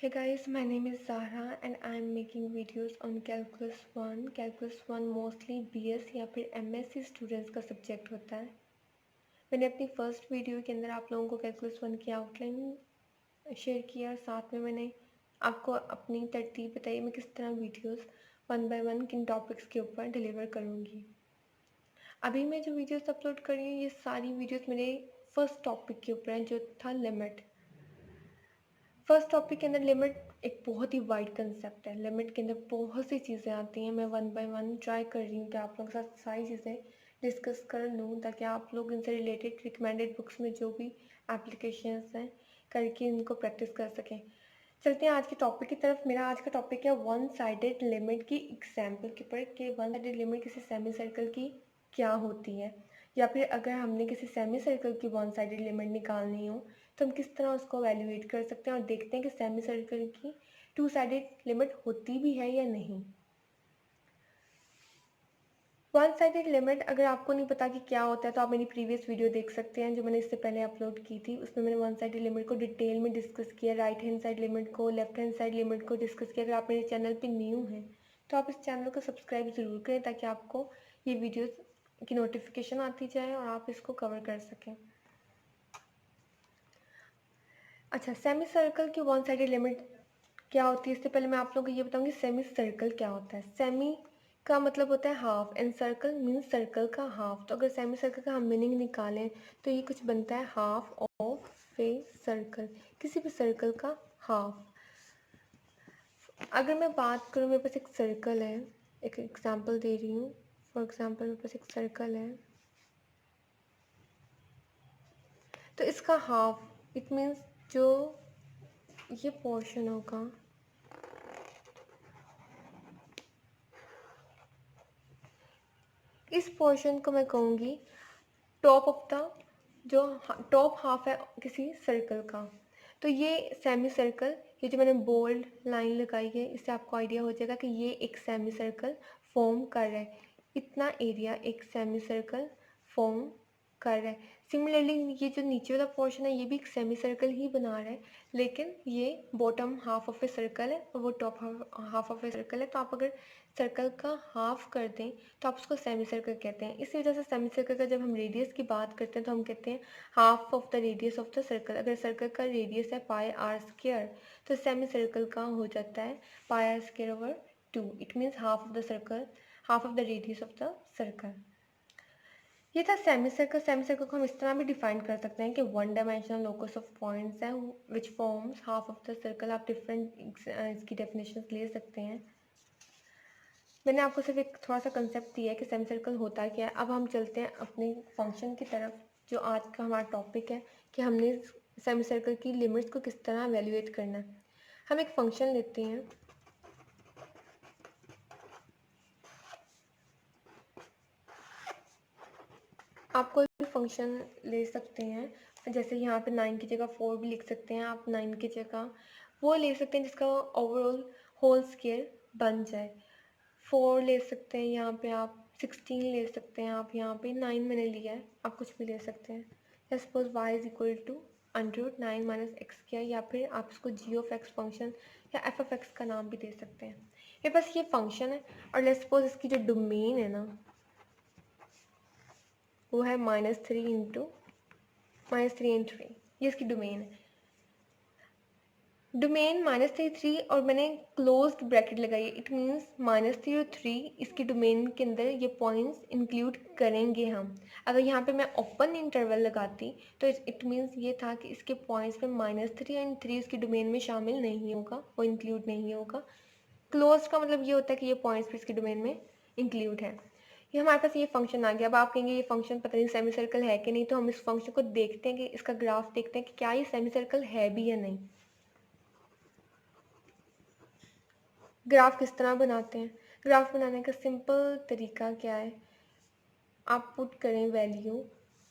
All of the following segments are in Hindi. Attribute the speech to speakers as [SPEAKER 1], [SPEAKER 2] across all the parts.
[SPEAKER 1] Hey guys, my name is Zahra and I am making videos on Calculus 1. Calculus 1 mostly BS या फिर MSc स्टूडेंट्स का सब्जेक्ट होता है। मैंने अपनी फर्स्ट वीडियो के अंदर आप लोगों को कैलकुलस 1 की आउटलाइन शेयर किया और साथ में मैंने आपको अपनी तरतीब बताई मैं किस तरह वीडियोस वन बाय वन किन टॉपिक्स के ऊपर डिलीवर करूँगी। अभी मैं जो वीडियोस अपलोड कर रही हूँ ये सारी वीडियोस मेरे फर्स्ट टॉपिक के ऊपर हैं जो था लिमिट। फर्स्ट टॉपिक के अंदर लिमिट एक बहुत ही वाइड कंसेप्ट है। लिमिट के अंदर बहुत सी चीज़ें आती हैं। मैं वन बाय वन ट्राई कर रही हूँ कि आप लोगों के साथ सारी चीज़ें डिस्कस कर लूँ ताकि आप लोग इनसे रिलेटेड रिकमेंडेड बुक्स में जो भी एप्लीकेशंस हैं करके इनको प्रैक्टिस कर सकें। चलते हैं आज के टॉपिक की तरफ। मेरा आज का टॉपिक है वन साइडेड लिमिट की एग्जाम्पल के ऊपर कि वन साइडेड लिमिट किसी सेमी सर्कल की क्या होती है, या फिर अगर हमने किसी सेमी सर्कल की वन साइडेड लिमिट निकालनी हो तो हम किस तरह उसको वैल्यूएट कर सकते हैं और देखते हैं कि सेमी सर्कल की टू साइडेड लिमिट होती भी है या नहीं। वन साइडेड लिमिट अगर आपको नहीं पता कि क्या होता है तो आप मेरी प्रीवियस वीडियो देख सकते हैं जो मैंने इससे पहले अपलोड की थी। उसमें मैंने वन साइडेड लिमिट को डिटेल में डिस्कस किया, राइट हैंड साइड लिमिट को, लेफ्ट हैंड साइड लिमिट को डिस्कस किया। अगर आप मेरे चैनल पे न्यू हैं तो आप इस चैनल को सब्सक्राइब ज़रूर करें ताकि आपको ये वीडियोस की नोटिफिकेशन आती जाए और आप इसको कवर कर सकें। अच्छा, सेमी सर्कल की वन साइडेड लिमिट क्या होती है इससे पहले मैं आप लोगों को ये बताऊंगी सेमी सर्कल क्या होता है। सेमी का मतलब होता है half and circle means circle का हाफ। तो अगर सेमी सर्कल का हम मीनिंग निकालें तो ये कुछ बनता है हाफ ऑफ ए सर्कल, किसी भी सर्कल का हाफ। अगर मैं बात करूँ मेरे पास एक सर्कल है, एक एग्जांपल दे रही हूँ। फॉर एग्जांपल मेरे पास एक सर्कल है तो इसका हाफ इट मीन्स जो ये पोर्शन होगा इस पोर्शन को मैं कहूँगी टॉप ऑफ द जो टॉप हाफ है किसी सर्कल का। तो ये सेमी सर्कल, ये जो मैंने बोल्ड लाइन लगाई है इससे आपको आइडिया हो जाएगा कि ये एक सेमी सर्कल फॉर्म कर रहा है। इतना एरिया एक सेमी सर्कल फॉर्म कर रहा है। सिमिलरली ये जो नीचे वाला पोर्शन है ये भी एक सेमी सर्कल ही बना रहा है, लेकिन ये bottom half of a circle है और वो top half of a circle है। तो आप अगर सर्कल का हाफ कर दें तो आप उसको सेमी सर्कल कहते हैं। इसी वजह से सेमी सर्कल का जब हम रेडियस की बात करते हैं तो हम कहते हैं half of the radius of the circle. अगर सर्कल का रेडियस है पाई आर स्क्वायर तो सेमी सर्कल का हो जाता है pi R square over 2। It means half of the circle, half of the radius of the circle. ये था सेमी सर्कल। सेमी सर्कल को हम इस तरह भी डिफाइन कर सकते हैं कि one dimensional locus of points है which forms half of the circle. आप डिफरेंट इसकी डेफिनेशन ले सकते हैं। मैंने आपको सिर्फ एक थोड़ा सा कंसेप्ट दिया है कि सेमी सर्कल होता है क्या है। अब हम चलते हैं अपने फंक्शन की तरफ जो आज का हमारा टॉपिक है कि हमने सेमी सर्कल की लिमिट्स को किस तरह एवेल्युएट करना है। हम एक फंक्शन लेते हैं, आप कोई भी फंक्शन ले सकते हैं। जैसे यहाँ पे 9 की जगह 4 भी लिख सकते हैं आप, 9 की जगह वो ले सकते हैं जिसका ओवरऑल होल स्क्वायर बन जाए। 4 ले सकते हैं यहाँ पे आप, 16 ले सकते हैं आप, यहाँ पे 9 मैंने लिया है, आप कुछ भी ले सकते हैं। या suppose y is equal to √9 minus X किया, या फिर आप इसको जी ऑफ एक्स फंक्शन या एफ ऑफ एक्स का नाम भी दे सकते हैं। मेरे पास ये फंक्शन है और लेट्स सपोज इसकी जो डोमेन है ना वो है -3 इंटू -3 एंड 3। ये इसकी डोमेन है। डोमेन -3 और मैंने क्लोज्ड ब्रैकेट लगाई है। इट मीन्स -3 और 3 इसकी डोमेन के अंदर ये पॉइंट्स इंक्लूड करेंगे हम। अगर यहाँ पे मैं ओपन इंटरवल लगाती तो इट मीन्स ये था कि इसके पॉइंट्स में -3 एंड 3 इसकी डोमेन में शामिल नहीं होगा, वो इंक्लूड नहीं होगा। क्लोज का मतलब ये होता है कि ये पॉइंट्स भी इसकी डोमेन में इंक्लूड है। ये हमारे पास ये फंक्शन आ गया। अब आप कहेंगे ये फंक्शन पता नहीं सेमी सर्कल है कि नहीं, तो हम इस फंक्शन को देखते हैं कि इसका ग्राफ देखते हैं कि क्या ये सेमी सर्कल है भी या नहीं। ग्राफ किस तरह बनाते हैं? ग्राफ बनाने का सिंपल तरीका क्या है, आप पुट करें वैल्यू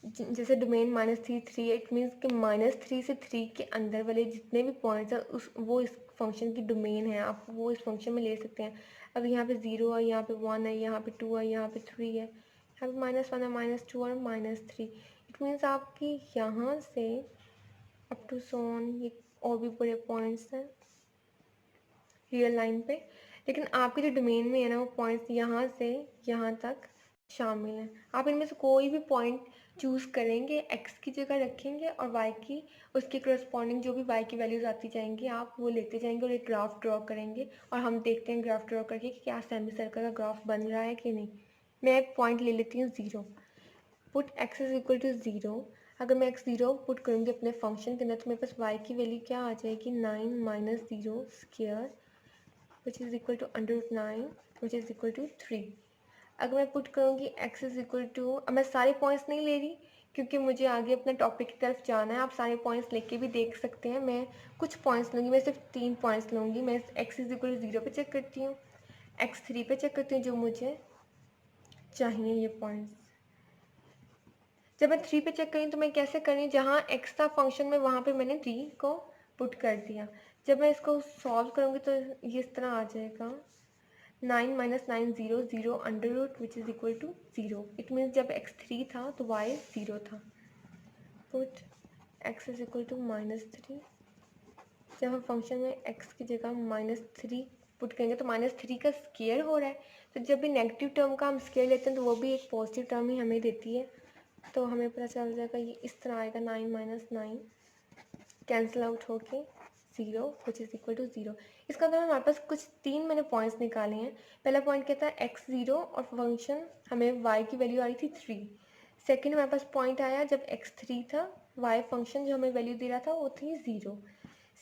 [SPEAKER 1] जैसे डोमेन -3 इट मीन्स कि -3 से 3 के अंदर वाले जितने भी पॉइंट्स हैं उस वो इस फंक्शन की डोमेन है, आप वो इस फंक्शन में ले सकते हैं। अब यहाँ पे 0 है, यहाँ पे 1 है, यहाँ पे 2 है, यहाँ पे 3 है, यहाँ पे -1 है, -2 और -3। इट मीन्स आपकी यहाँ से अप टू सोन ये और भी बड़े पॉइंट्स हैं। रियल लाइन पे, लेकिन आपके जो डोमेन में है ना वो पॉइंट्स यहाँ से यहाँ तक शामिल हैं। आप इनमें से कोई भी पॉइंट चूज़ करेंगे, एक्स की जगह रखेंगे और वाई की उसके करस्पॉन्डिंग जो भी वाई की वैल्यूज़ आती जाएंगी आप वो लेते जाएंगे और एक ग्राफ ड्रॉ करेंगे और हम देखते हैं ग्राफ ड्रॉ करके कि क्या सेमी सर्कल का ग्राफ बन रहा है कि नहीं। मैं एक पॉइंट ले लेती हूँ 0, put X is equal to 0। अगर मैं एक्स 0 पुट करूँगी अपने फंक्शन के अंदर तो मेरे पास वाई की वैल्यू क्या आ जाएगी, 9 minus 0 square which is equal to √9 which is equal to 3। अगर मैं पुट करूँगी x इज़ इक्वल टू, अब मैं सारे पॉइंट्स नहीं ले रही क्योंकि मुझे आगे अपने टॉपिक की तरफ जाना है, आप सारे पॉइंट्स लेके भी देख सकते हैं। मैं कुछ पॉइंट्स लूँगी, मैं सिर्फ 3 पॉइंट्स लूँगी। मैं x इज़ इक्वल टू 0 पे चेक करती हूँ, x 3 पे चेक करती हूँ जो मुझे चाहिए ये पॉइंट्स। जब मैं 3 पे चेक करी तो मैं कैसे करी, जहाँ x था फंक्शन में वहाँ पे मैंने 3 को पुट कर दिया। जब मैं इसको सॉल्व करूँगी तो ये इस तरह आ जाएगा, 9 minus 9 0 0 under root which is equal to 0। It means जब x 3 था तो y 0 था। Put x is equal to -3। जब हम फंक्शन में x की जगह -3 पुट करेंगे तो -3 का स्क्वायर हो रहा है, तो जब भी नेगेटिव टर्म का हम स्क्वायर लेते हैं तो वो भी एक पॉजिटिव टर्म ही हमें देती है। तो हमें पता चल जाएगा ये इस तरह आएगा, 9 माइनस 9 कैंसिल आउट होके 0 विच इज़ इक्वल टू 0। इसका मतलब हमारे पास कुछ 3 मैंने पॉइंट्स निकाले हैं। पहला पॉइंट क्या था, x 0 और फंक्शन हमें y की वैल्यू आ रही थी 3। सेकेंड हमारे पास पॉइंट आया जब x 3 था, y फंक्शन जो हमें वैल्यू दे रहा था वो थी 0।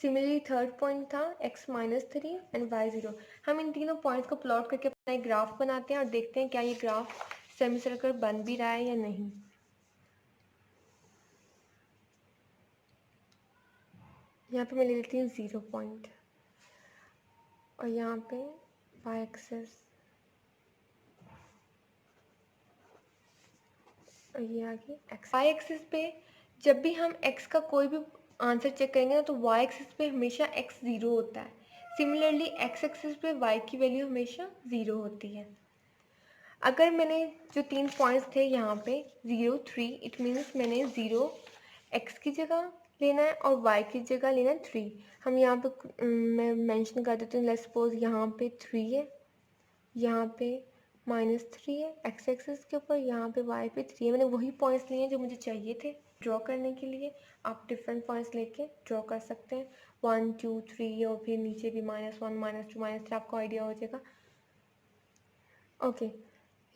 [SPEAKER 1] सिमिलरली थर्ड पॉइंट था x माइनस 3 एंड y 0। हम इन तीनों पॉइंट्स को प्लॉट करके अपना एक ग्राफ बनाते हैं और देखते हैं क्या ये ग्राफ सेमी सर्कल बन भी रहा है या नहीं। यहाँ पे मैं ले लेती हूँ 0 पॉइंट और यहाँ पे y एक्सेस और ये आगे x। y एक्सिस पे जब भी हम x का कोई भी आंसर चेक करेंगे ना तो y एक्सिस पे हमेशा x 0 होता है। सिमिलरली x एक्सिस पे y की वैल्यू हमेशा 0 होती है। अगर मैंने जो 3 पॉइंट्स थे यहाँ पे 0 3, इट मीन्स मैंने 0 x की जगह लेना है और y की जगह लेना है 3। हम यहाँ पे मैं मेंशन कर देती हूँ, लेट्स सपोज यहाँ पे 3 है, यहाँ पे -3 है x एक्सिस के ऊपर, यहाँ पे y पे 3 है। मैंने वही पॉइंट्स लिए हैं जो मुझे चाहिए थे ड्रॉ करने के लिए। आप डिफरेंट पॉइंट्स लेके ड्रॉ कर सकते हैं, 1 2 3 और फिर नीचे भी -1 -2 -3, आपको आइडिया हो जाएगा। ओके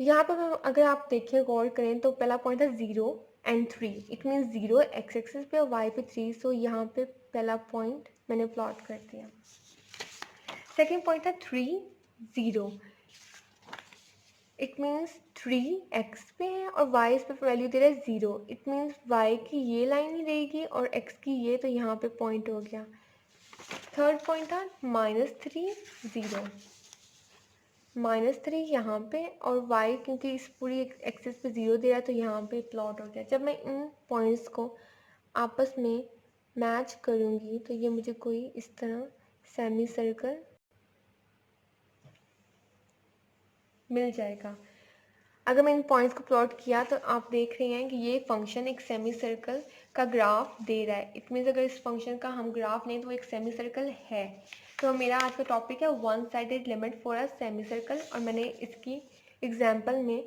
[SPEAKER 1] यहाँ पर अगर आप देखें गौर करें तो पहला पॉइंट था 0 and 3, it means 0 x axis पे और y पे 3। सो यहाँ पे पहला पॉइंट मैंने प्लॉट कर दिया। सेकेंड पॉइंट था 3 0, इट मीन्स 3 x पे है और y इस पे वैल्यू दे रहा है 0, इट मीन्स y की ये लाइन ही रहेगी और x की ये, तो यहाँ पे पॉइंट हो गया। थर्ड पॉइंट था -3 0, -3 यहाँ पे और y क्योंकि इस पूरी एक्सिस पे 0 दे रहा है तो यहाँ पे प्लॉट हो गया। जब मैं इन पॉइंट्स को आपस में मैच करूँगी तो ये मुझे कोई इस तरह सेमी सर्कल मिल जाएगा। अगर मैं इन पॉइंट्स को प्लॉट किया तो आप देख रहे हैं कि ये फंक्शन एक सेमी सर्कल का ग्राफ दे रहा है। इट मीन्स अगर इस फंक्शन का हम ग्राफ लें तो वो एक सेमी सर्कल है। तो मेरा आज का टॉपिक है one sided limit for a semi circle और मैंने इसकी एग्जाम्पल में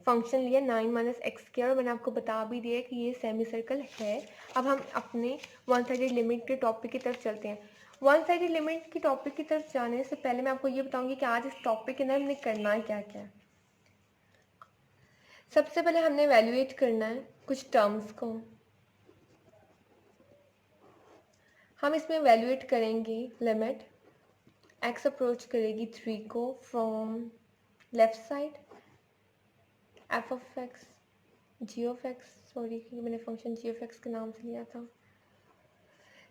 [SPEAKER 1] फंक्शन लिया 9 माइनस एक्स स्क्वायर और मैंने आपको बता भी दिया कि ये सेमी सर्कल है। अब हम अपने वन साइडेड लिमिट के टॉपिक की तरफ चलते हैं। वन साइडेड लिमिट की टॉपिक की तरफ जाने से पहले मैं आपको ये बताऊंगी कि आज इस टॉपिक के अंदर हमने करना है क्या क्या। सबसे पहले हमने एवेल्युएट करना है कुछ टर्म्स को। हम इसमें एवेल्युएट करेंगे लिमिट x अप्रोच करेगी 3 को from left side, f of x g of x, sorry क्योंकि मैंने फंक्शन g ऑफ x के नाम से लिया था।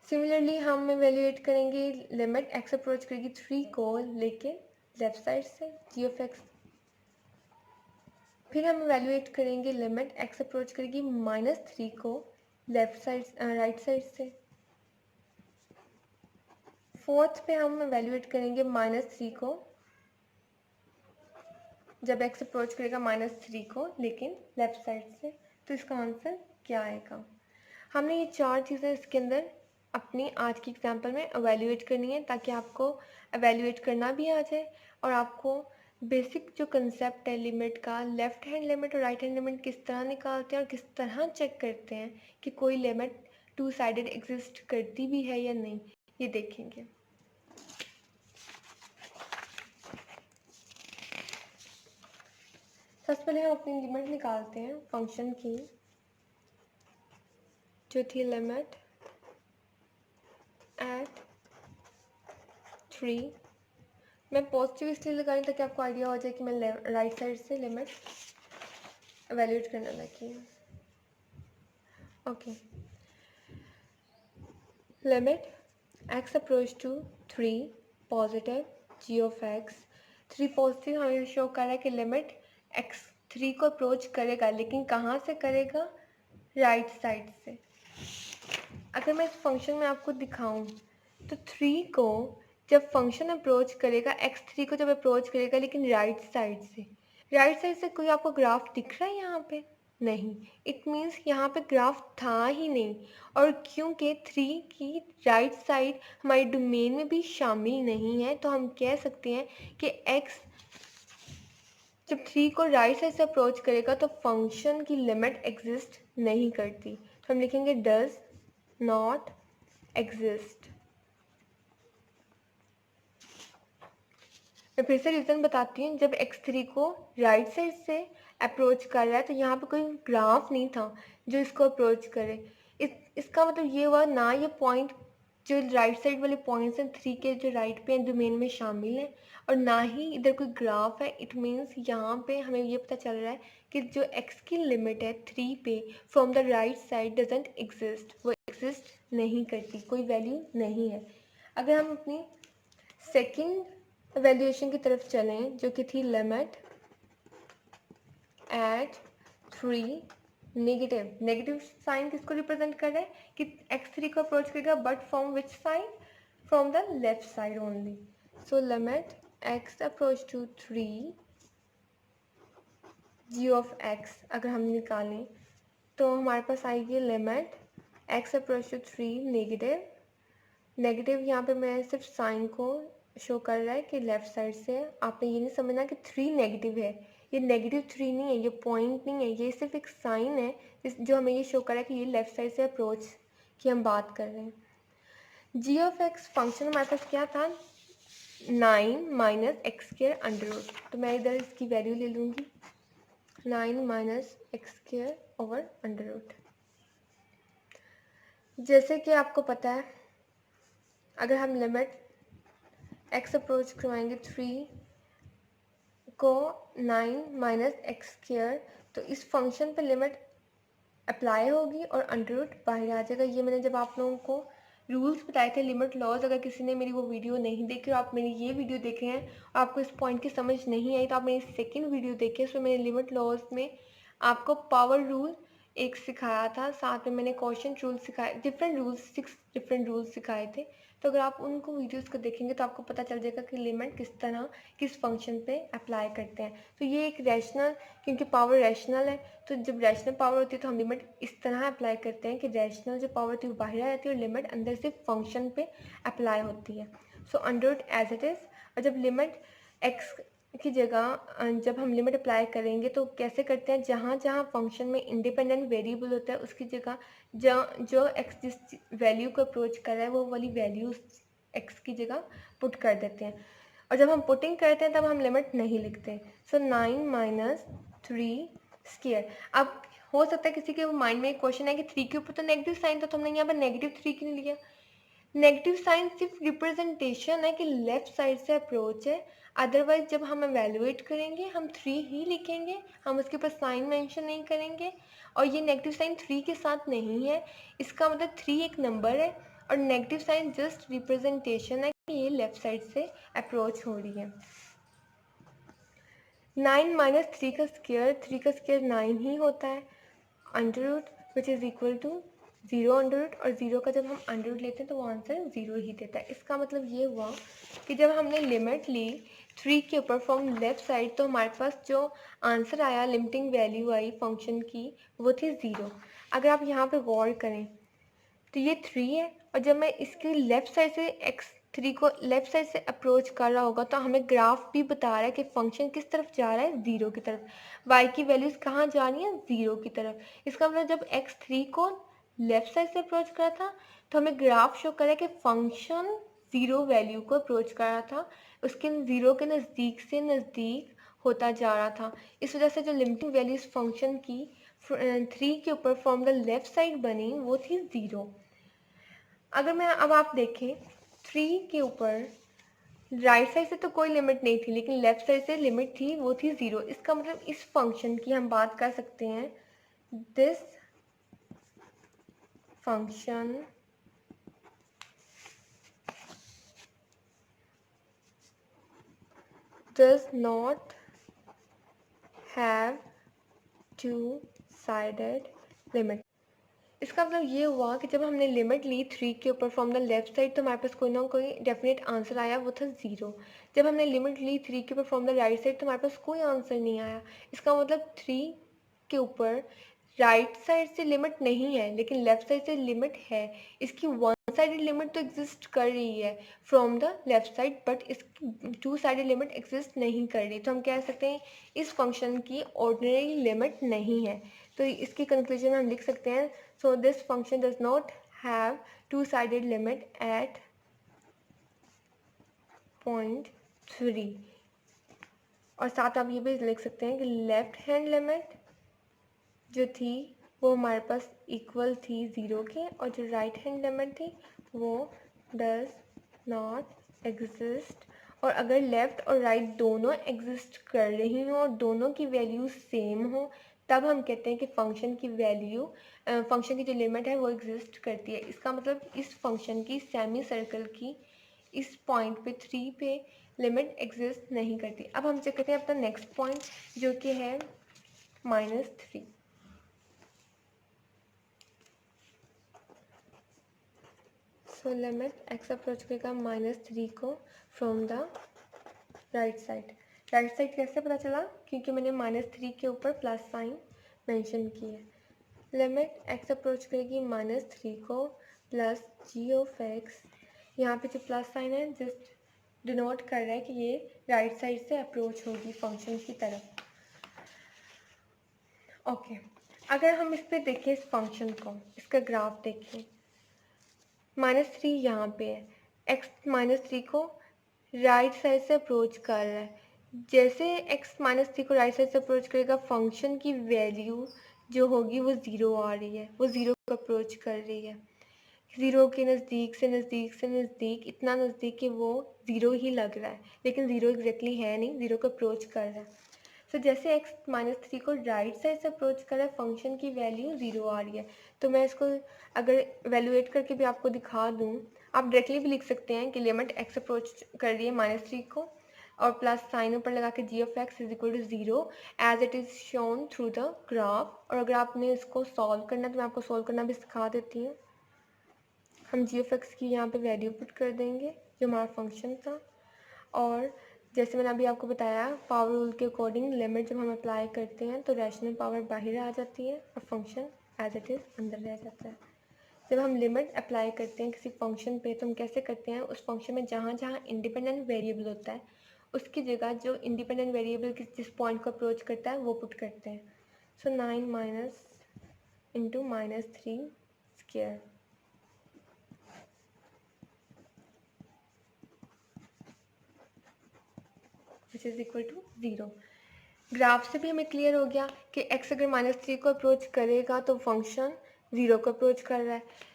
[SPEAKER 1] सिमिलरली हम एवेल्युएट करेंगे लिमिट x अप्रोच करेगी 3 को लेके लेफ्ट साइड से g ऑफ x। फिर हम एवेल्युएट करेंगे लिमिट x अप्रोच करेगी -3 को लेफ्ट साइड राइट साइड से। फोर्थ पे हम एवेल्युएट करेंगे -3 को जब x अप्रोच करेगा -3 को लेकिन लेफ्ट साइड से। तो इसका आंसर क्या आएगा। हमने ये चार चीज़ें इसके अंदर अपनी आज की एग्जाम्पल में एवेल्यूएट करनी है, ताकि आपको एवेल्यूएट करना भी आ जाए और आपको बेसिक जो कंसेप्ट है लिमिट का, लेफ्ट हैंड लिमिट और राइट हैंड लिमिट किस तरह निकालते हैं और किस तरह चेक करते हैं कि कोई लिमिट टू साइडेड एग्जिस्ट करती भी है या नहीं, ये देखेंगे। सबसे पहले हम अपनी लिमिट निकालते हैं फंक्शन की, जो थी लिमिट एट 3। मैं पॉजिटिव इसलिए लगा रही हूँ ताकि आपको आइडिया हो जाए कि मैं राइट साइड से लिमिट एवेल्यूएट करने लगी हूँ। Okay, limit x approach to 3 positive g of x। 3 positive हमें शो कर रहा है कि लिमिट x 3 को अप्रोच करेगा, लेकिन कहाँ से करेगा? राइट साइड से। अगर मैं इस फंक्शन में आपको दिखाऊं तो 3 को जब फंक्शन अप्रोच करेगा, x 3 को जब अप्रोच करेगा लेकिन राइट साइड से कोई आपको ग्राफ दिख रहा है यहाँ पे? नहीं। इट मीन्स यहाँ पे ग्राफ था ही नहीं, और क्योंकि 3 की राइट साइड हमारे डोमेन में भी शामिल नहीं है, तो हम कह सकते हैं कि x जब 3 को राइट साइड से अप्रोच करेगा तो फंक्शन की लिमिट एग्जिस्ट नहीं करती। तो हम लिखेंगे डज नॉट एग्जिस्ट। मैं फिर से रीज़न बताती हूँ। जब x3 को राइट साइड से अप्रोच कर रहा है तो यहाँ पे कोई ग्राफ नहीं था जो इसको अप्रोच करे। इसका मतलब ये हुआ ना, ये पॉइंट जो राइट साइड वाले पॉइंट्स हैं 3 के जो राइट पे डोमेन में शामिल हैं, और ना ही इधर कोई ग्राफ है। इट मीन्स यहाँ पे हमें ये पता चल रहा है कि जो x की लिमिट है 3 पे from the right side doesn't exist, वो एग्जिस्ट नहीं करती, कोई वैल्यू नहीं है। अगर हम अपनी सेकेंड वैल्यूएशन की तरफ चलें, जो कि थी लिमिट एट 3 नेगेटिव साइन किसको रिप्रेजेंट कर रहा है कि x3 को अप्रोच करेगा, but from which side? From the left side only. So limit x approach to 3 g of x अगर हम निकालें तो हमारे पास आएगी limit x approach to 3 negative यहाँ पे मैं सिर्फ साइन को शो कर रहा है कि लेफ्ट साइड से। आपने ये नहीं समझना कि 3 नेगेटिव है, ये नेगेटिव 3 नहीं है, ये पॉइंट नहीं है, ये सिर्फ एक साइन है जो हमें ये शो कर रहा है कि ये लेफ्ट साइड से अप्रोच की हम बात कर रहे हैं। जी ऑफ एक्स फंक्शन हमारे पास क्या था? 9 minus X square under root. तो मैं इधर इसकी वैल्यू ले लूँगी 9 minus X square over under root. जैसे कि आपको पता है, अगर हम लिमिट x अप्रोच करवाएंगे 3 को 9 माइनस एक्स स्क्वायर, तो इस फंक्शन पे लिमिट अप्लाई होगी और अंडर रूट बाहर आ जाएगा। ये मैंने जब आप लोगों को रूल्स बताए थे लिमिट लॉज, अगर किसी ने मेरी वो वीडियो नहीं देखी और आप मेरी ये वीडियो देखे हैं और आपको इस पॉइंट की समझ नहीं आई, तो आप मेरी सेकेंड वीडियो देखें। उसमें मैंने लिमिट लॉज में आपको पावर रूल एक सिखाया था, साथ में मैंने क्वेश्चन रूल सिखाए, डिफरेंट रूल्स 6 डिफरेंट रूल्स सिखाए थे। तो अगर आप उनको वीडियोस को देखेंगे तो आपको पता चल जाएगा कि लिमिट किस तरह किस फंक्शन पे अप्लाई करते हैं। तो ये एक रैशनल, क्योंकि पावर रैशनल है, तो जब रैशनल पावर होती है तो हम लिमिट इस तरह अप्लाई करते हैं कि रैशनल जो पावर होती है वो बाहर आ जाती है और लिमिट अंदर से फंक्शन पे अप्लाई होती है। So under root as it is. और जब लिमिट एक्स की जगह जब हम लिमिट अप्लाई करेंगे तो कैसे करते हैं? जहाँ जहाँ फंक्शन में इंडिपेंडेंट वेरिएबल होता है उसकी जगह जो एक्स जिस वैल्यू को अप्रोच कर रहा है वो वाली वैल्यू एक्स की जगह पुट कर देते हैं। और जब हम पुटिंग करते हैं तब हम लिमिट नहीं लिखते। सो 9 माइनस 3 स्क्वायर। अब हो सकता है किसी के माइंड में एक क्वेश्चन है कि 3 के ऊपर तो नेगेटिव साइन था, तो हमने यहाँ पर नेगेटिव 3 क्यों नहीं लिया? नेगेटिव साइन सिर्फ रिप्रेजेंटेशन है कि लेफ्ट साइड से अप्रोच है, अदरवाइज जब हम एवेलुएट करेंगे हम 3 ही लिखेंगे, हम उसके ऊपर साइन मेंशन नहीं करेंगे। और ये नेगेटिव साइन 3 के साथ नहीं है, इसका मतलब 3 एक नंबर है और नेगेटिव साइन जस्ट रिप्रेजेंटेशन है कि ये लेफ्ट साइड से अप्रोच हो रही है। 9 माइनस 3 का स्क्वायर 9 ही होता है, under root which is equal to 0 under root, और 0 का जब हम अंडर रूट लेते हैं तो वो आंसर 0 ही देता है। इसका मतलब ये हुआ कि जब हमने लिमिट ली 3 के ऊपर फ्रॉम लेफ्ट साइड तो हमारे पास जो आंसर आया, लिमिटिंग वैल्यू आई फंक्शन की, वो थी 0। अगर आप यहाँ पे गौर करें तो ये 3 है, और जब मैं इसके लेफ्ट साइड से x3 को लेफ्ट साइड से अप्रोच कर रहा होगा तो हमें ग्राफ भी बता रहा है कि फंक्शन किस तरफ जा रहा है, 0 की तरफ। y की वैल्यूज कहाँ जा रही हैं, 0 की तरफ। इसका मतलब जब x3 को लेफ्ट साइड से अप्रोच करा था तो हमें ग्राफ शो कर रहा है कि फंक्शन 0 वैल्यू को अप्रोच कर रहा था, उसके 0 के नज़दीक से नज़दीक होता जा रहा था। इस वजह से जो लिमिटिंग वैल्यूज फंक्शन की 3 के ऊपर फ्रॉम द लेफ्ट साइड बनी वो थी 0। अगर मैं अब आप देखें 3 के ऊपर राइट साइड से तो कोई लिमिट नहीं थी, लेकिन लेफ्ट साइड से लिमिट थी, वो थी 0। इसका मतलब इस फंक्शन की हम बात कर सकते हैं, this function does not have two-sided limit। इसका मतलब ये हुआ कि जब हमने लिमिट ली 3 के ऊपर फ्रॉम द लेफ्ट साइड तो हमारे पास कोई ना कोई डेफिनेट आंसर आया, वो था 0। जब हमने लिमिट ली 3 के ऊपर फ्रॉम द राइट साइड तो हमारे पास कोई आंसर नहीं आया। इसका मतलब 3 के ऊपर राइट साइड से लिमिट नहीं है, लेकिन लेफ्ट साइड से लिमिट है। इसकी वन साइडेड लिमिट तो एग्जिस्ट कर रही है from the left side, but इसकी टू साइडेड लिमिट एग्जिस्ट नहीं कर रही। तो हम कह सकते हैं इस फंक्शन की ऑर्डिनरी लिमिट नहीं है। तो इसकी कंक्लूजन में हम लिख सकते हैं, so this function does not have two-sided limit at point 3। और साथ आप ये भी लिख सकते हैं कि लेफ्ट हैंड लिमिट जो थी वो हमारे पास इक्वल थी 0 के, और जो राइट हैंड लिमिट थी वो डज नॉट एग्जिस्ट। और अगर लेफ्ट और राइट दोनों एग्जिस्ट कर रही हों और दोनों की वैल्यू सेम हो तब हम कहते हैं कि फंक्शन की वैल्यू फंक्शन की जो लिमिट है वो एग्जिस्ट करती है। इसका मतलब इस फंक्शन की सेमी सर्कल की इस पॉइंट पे 3 पे लिमिट एग्जिस्ट नहीं करती। अब हम चेक करते हैं अपना नेक्स्ट पॉइंट जो कि है -3। सो लिमिट एक्स अप्रोच करेगा -3 को from the right side. Right side कैसे पता चला, क्योंकि मैंने -3 के ऊपर प्लस साइन मेंशन की है। लिमिट एक्स अप्रोच करेगी -3 को प्लस जी ऑफ एक्स। यहाँ पे जो प्लस साइन है जस्ट डिनोट कर रहा है कि ये राइट साइड से अप्रोच होगी फंक्शन की तरफ। ओके अगर हम इस पे देखें इस फंक्शन को, इसका ग्राफ देखें, -3 यहाँ पे है, x -3 को राइट साइड से अप्रोच कर रहा है। जैसे x -3 को राइट साइड से अप्रोच करेगा फंक्शन की वैल्यू जो होगी वो 0 आ रही है, वो 0 को अप्रोच कर रही है। 0 के नज़दीक से नज़दीक से नज़दीक, इतना नज़दीक कि वो 0 ही लग रहा है, लेकिन 0 एग्जैक्टली है नहीं, 0 को अप्रोच कर रहा है। तो जैसे x -3 को राइट साइड से अप्रोच कर रहा है फंक्शन की वैल्यू 0 आ रही है। तो मैं इसको अगर वैल्यूएट करके भी आपको दिखा दूँ, आप डायरेक्टली भी लिख सकते हैं कि लिमिट x अप्रोच कर रही है -3 को और प्लस साइन ऊपर लगा के g of x is equal to 0 as it is shown through the graph. और अगर आपने इसको सॉल्व करना है तो मैं आपको सॉल्व करना भी सिखा देती हूँ। हम जी ऑफ एक्स की यहाँ पे वैल्यू पुट कर देंगे जो हमारा फंक्शन था, और जैसे मैंने अभी आपको बताया पावर रूल के अकॉर्डिंग लिमिट जब हम अप्लाई करते हैं तो रैशनल पावर बाहर आ जाती है और फंक्शन एज इट इज़ अंदर रह जाता है। जब हम लिमिट अप्लाई करते हैं किसी फंक्शन पे तो हम कैसे करते हैं, उस फंक्शन में जहाँ जहाँ इंडिपेंडेंट वेरिएबल होता है उसकी जगह जो इंडिपेंडेंट वेरिएबल जिस पॉइंट को अप्रोच करता है वो पुट करते हैं। So 9 minus into -3 square which is equal to 0। Graph से भी हमें क्लियर हो गया कि x अगर -3 को अप्रोच करेगा तो फंक्शन 0 को अप्रोच कर रहा है।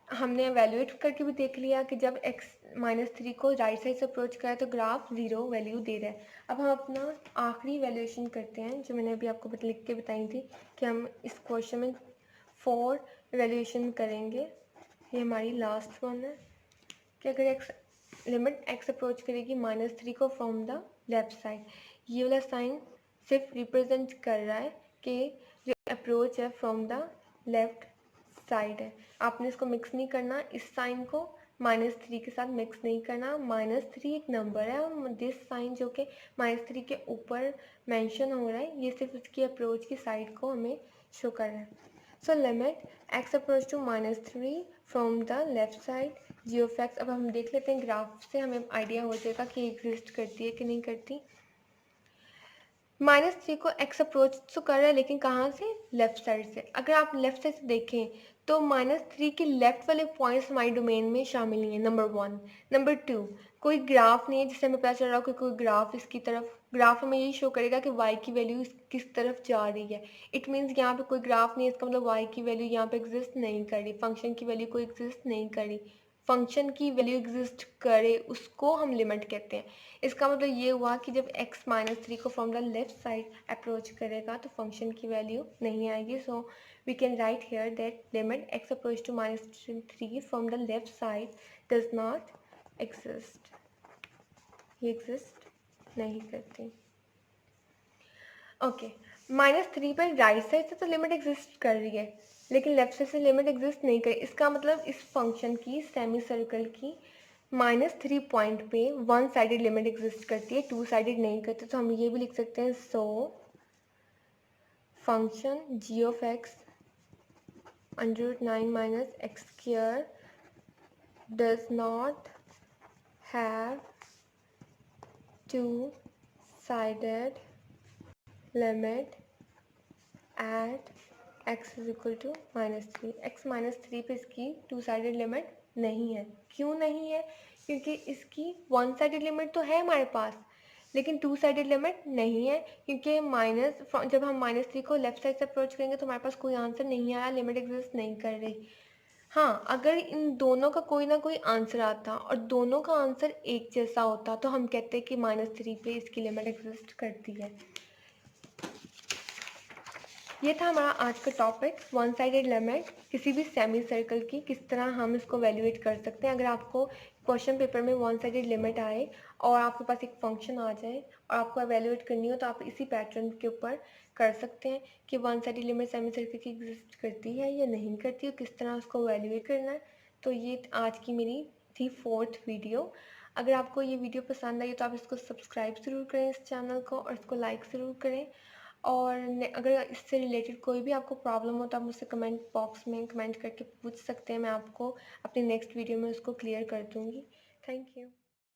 [SPEAKER 1] हमने एवेल्यूएट करके भी देख लिया कि जब x -3 को राइट साइड से अप्रोच करा तो ग्राफ 0 वैल्यू दे रहा है। अब हम अपना आखिरी वैल्यूएशन करते हैं जो मैंने अभी आपको लिख के बताई थी कि हम इस क्वेश्चन में 4 वैल्यूएशन करेंगे। ये हमारी लास्ट वन है कि अगर x लिमिट x अप्रोच करेगी -3 को फ्रॉम द लेफ्ट साइड, ये वाला साइन सिर्फ रिप्रेजेंट कर रहा है कि जो अप्रोच है फ्रॉम द लेफ्ट साइड है। आपने इसको मिक्स नहीं करना, इस साइन को -3 के साथ मिक्स नहीं करना। -3 एक नंबर है और दिस साइन जो कि -3 के ऊपर मेंशन हो रहा है ये सिर्फ उसकी अप्रोच की साइड को हमें शो कर रहा है। So limit x approach to -3 from the left side G of X. अब हम देख लेते हैं ग्राफ से, हमें आइडिया हो जाएगा कि एग्जिस्ट करती है कि नहीं करती। -3 को x अप्रोच तो कर रहा है, लेकिन कहाँ से? लेफ्ट साइड से। अगर आप लेफ्ट साइड से देखें तो -3 के लेफ्ट वाले पॉइंट्स हमारी डोमेन में शामिल नहीं है, नंबर 1। नंबर 2, कोई ग्राफ नहीं है जिससे हमें पता चल रहा हो कि कोई ग्राफ इसकी तरफ, ग्राफ हमें यही शो करेगा कि y की वैल्यू किस तरफ जा रही है। इट मीन्स यहाँ पे कोई ग्राफ नहीं है, इसका मतलब y की वैल्यू यहाँ पे एग्जिस्ट नहीं कर रही, फंक्शन की वैल्यू कोई एग्जिस्ट नहीं कर रही। फंक्शन की वैल्यू एग्जिस्ट करे उसको हम लिमिट कहते हैं। इसका मतलब ये हुआ कि जब x -3 को from the left side approach करेगा तो फंक्शन की वैल्यू नहीं आएगी। So we can write here that limit x approach to -3 from the left side does not exist, ये एग्जिस्ट नहीं करती। ओके, -3 पर राइट साइड से तो लिमिट एग्जिस्ट कर रही है, लेकिन लेफ्ट साइड से लिमिट एग्जिस्ट नहीं करी। इसका मतलब इस फंक्शन की, सेमी सर्कल की -3 पॉइंट पे वन साइडेड लिमिट एग्जिस्ट करती है, टू साइडेड नहीं करती। तो हम ये भी लिख सकते हैं, so function g of x √9 - x square does not have two sided limit at x is equal to -3। x -3 पे इसकी टू साइडेड लिमिट नहीं है। क्यों नहीं है? क्योंकि इसकी वन साइडेड लिमिट तो है हमारे पास, लेकिन टू साइडेड लिमिट नहीं है, क्योंकि जब हम -3 को लेफ्ट साइड से अप्रोच करेंगे तो हमारे पास कोई आंसर नहीं आया, लिमिट एग्जिस्ट नहीं कर रही। हाँ, अगर इन दोनों का कोई ना कोई आंसर आता और दोनों का आंसर एक जैसा होता तो हम कहते कि -3 पे इसकी लिमिट एग्जिस्ट करती है। ये था हमारा आज का टॉपिक, वन साइडेड लिमिट किसी भी सेमी सर्कल की, किस तरह हम इसको वैल्यूएट कर सकते हैं। अगर आपको क्वेश्चन पेपर में वन साइडेड लिमिट आए और आपके पास एक फंक्शन आ जाए और आपको वैल्यूएट करनी हो, तो आप इसी पैटर्न के ऊपर कर सकते हैं कि one sided limit semi circle की एग्जिस्ट करती है या नहीं करती है, किस तरह उसको वैल्यूएट करना है। तो ये आज की मेरी थी 4th वीडियो। अगर आपको ये वीडियो पसंद आई तो आप इसको सब्सक्राइब ज़रूर करें इस चैनल को, और इसको लाइक ज़रूर करें। और अगर इससे रिलेटेड कोई भी आपको प्रॉब्लम हो तो आप मुझसे कमेंट बॉक्स में कमेंट करके पूछ सकते हैं, मैं आपको अपनी नेक्स्ट वीडियो में उसको क्लियर कर दूँगी। Thank you.